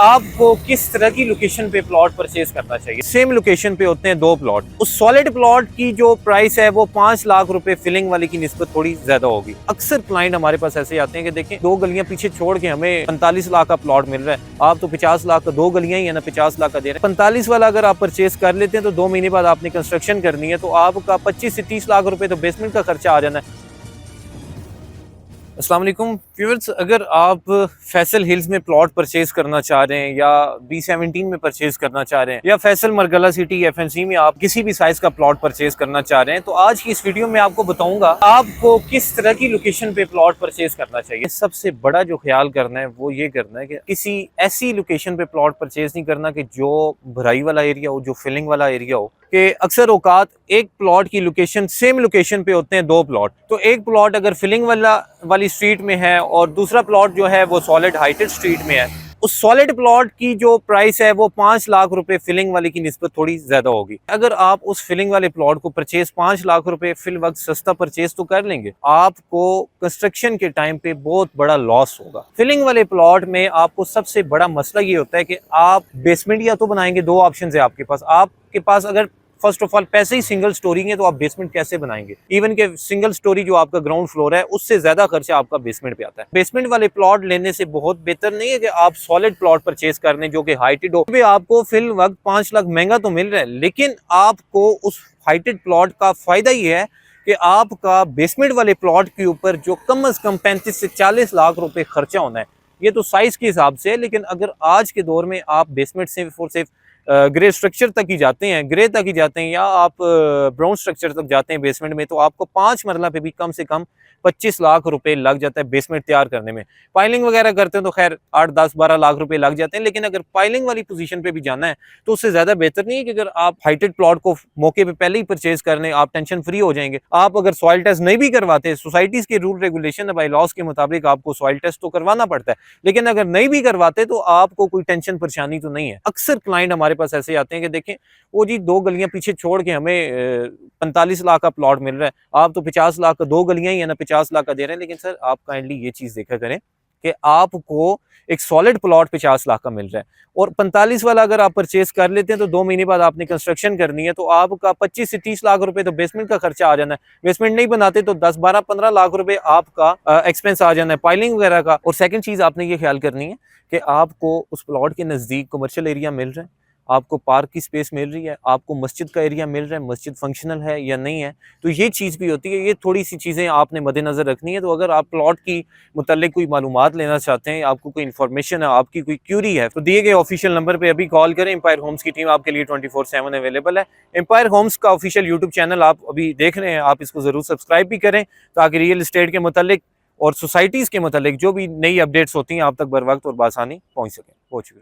आपको किस तरह की लोकेशन पे प्लॉट परचेज करना चाहिए। सेम लोकेशन पे होते हैं दो प्लॉट, उस सॉलिड प्लॉट की जो प्राइस है वो 5 लाख रुपए फिलिंग वाली की निस्बत थोड़ी ज्यादा होगी। अक्सर क्लाइंट हमारे पास ऐसे आते हैं कि देखें 2 गलियां पीछे छोड़ के हमें 45 लाख का प्लॉट मिल रहा है, आप तो 50 लाख का, 2 गलियां ही है ना, 50 लाख का दे रहे हैं। 45 वाला अगर आप परचेज कर लेते हैं तो 2 महीने बाद आपने कंस्ट्रक्शन करनी है तो आपका 25 से 30 लाख रुपए तो बेसमेंट का खर्चा आ जाना है। अस्सलाम वालेकुम व्यूअर्स, अगर आप फैसल हिल्स में प्लॉट परचेज करना चाह रहे हैं या B17 में परचेज करना चाह रहे हैं या फैसल मरगला सिटी FNC में आप किसी भी साइज का प्लॉट परचेज करना चाह रहे हैं तो आज की इस वीडियो में आपको बताऊंगा आपको किस तरह की लोकेशन पे प्लॉट परचेज करना चाहिए। सबसे बड़ा जो ख्याल करना है वो ये करना है कि किसी ऐसी लोकेशन पे प्लॉट परचेज नहीं करना कि जो भराई वाला एरिया हो, जो फिलिंग वाला एरिया हो। कि अक्सर औकात एक प्लॉट की लोकेशन, सेम लोकेशन पे होते हैं दो प्लॉट, तो एक प्लॉट अगर फिलिंग वाली स्ट्रीट में है और दूसरा प्लॉट जो है वो सॉलिड हाइटेड स्ट्रीट में है, उस सॉलिड प्लॉट की जो प्राइस है वो 5 लाख रुपए फिलिंग वाली की निस्बत थोड़ी ज्यादा होगी। अगर आप उस फिलिंग वाले प्लॉट को परचेज 5 लाख रुपए फिल वक्त सस्ता परचेज तो कर लेंगे, आपको कंस्ट्रक्शन के टाइम पे बहुत बड़ा लॉस होगा। फिलिंग वाले प्लॉट में आपको सबसे बड़ा मसला ये होता है कि आप बेसमेंट या तो बनाएंगे, दो ऑप्शन है आपके पास अगर फर्स्ट ऑफ ऑल पैसे ही सिंगल स्टोरी है तो आप बेसमेंट कैसे बनाएंगे। इवन के सिंगल स्टोरी जो आपका ग्राउंड फ्लोर है उससे ज्यादा खर्चा आपका बेसमेंट पे आता है। बेसमेंट वाले प्लॉट लेने से बहुत बेहतर नहीं है कि आप सॉलिड प्लॉट परचेज कर लें जो कि हाइटेड हो। आपको फिल वक्त 5 लाख महंगा तो मिल रहा है, लेकिन आपको उस हाइटेड प्लॉट का फायदा ये है कि आपका बेसमेंट वाले प्लॉट के ऊपर जो कम अज कम 35 से 40 लाख रुपए खर्चा होना है, ये तो साइज के हिसाब से है। लेकिन अगर आज के दौर में आप बेसमेंट सिर्फ और सिर्फ ग्रे स्ट्रक्चर तक ही जाते हैं, ग्रे तक ही जाते हैं या आप ब्राउन स्ट्रक्चर तक जाते हैं बेसमेंट में, तो आपको 5 मरला पे भी कम से कम 25 लाख रुपए लग जाता है बेसमेंट तैयार करने में। पाइलिंग वगैरह करते हैं तो खैर 8, 10, 12 लाख रुपए लग जाते हैं, लेकिन अगर पाइलिंग वाली पोजीशन पे भी जाना है तो उससे ज्यादा बेहतर नहीं है कि अगर आप हाइटेड प्लॉट को मौके पे पहले ही परचेज कर लें, आप टेंशन फ्री हो जाएंगे। आप अगर सॉइल टेस्ट नहीं भी करवाते, सोसाइटीज के रूल रेगुलेशन बाय लॉज के मुताबिक आपको सॉइल टेस्ट तो करवाना पड़ता है, लेकिन अगर नहीं भी करवाते तो आपको कोई टेंशन परेशानी तो नहीं है। अक्सर क्लाइंट हमारे पास ऐसे आते हैं कि देखें वो जी 2 गलियां पीछे छोड़ के हमें 45 लाख का प्लॉट मिल रहा है, आप तो 50 लाख का, 2 गलियां ही है ना, 50 लाख का दे रहे हैं। लेकिन सर आप काइंडली ये चीज देखा करें कि आपको एक सॉलिड प्लॉट 50 लाख का मिल रहा है और 45 वाला अगर आप परचेज कर लेते हैं तो 2 महीने बाद आपने कंस्ट्रक्शन करनी है तो आपका 25 से 30 लाख रुपए तो बेसमेंट का खर्चा आ जाना है। बेसमेंट नहीं बनाते तो 10, 12, 15 लाख रुपए आपका एक्सपेंस आ जाना है पाइलिंग वगैरह का। और सेकंड चीज आपने ये ख्याल करनी है कि आपको उस प्लॉट के नजदीक कमर्शियल एरिया मिल रहा है, आपको पार्क की स्पेस मिल रही है, आपको मस्जिद का एरिया मिल रहा है, मस्जिद फंक्शनल है या नहीं है, तो ये चीज़ भी होती है। ये थोड़ी सी चीज़ें आपने मद्देनजर रखनी है। तो अगर आप प्लॉट की मुताल्लिक कोई मालूमात लेना चाहते हैं, आपको कोई इन्फॉर्मेशन है, आपकी कोई क्यूरी है, तो दिए गए ऑफिशियल नंबर पे अभी कॉल करें। एम्पायर होम्स की टीम आपके लिए 24/7 अवेलेबल है। एम्पायर होम्स का ऑफिशियल यूट्यूब चैनल आप अभी देख रहे हैं, आप इसको जरूर सब्सक्राइब भी करें ताकि रियल इस्टेट के मुताल्लिक और सोसाइटीज़ के मुताल्लिक जो भी नई अपडेट्स होती हैं आप तक बर वक्त और बासानी पहुँच सकें। बहुत शुक्रिया।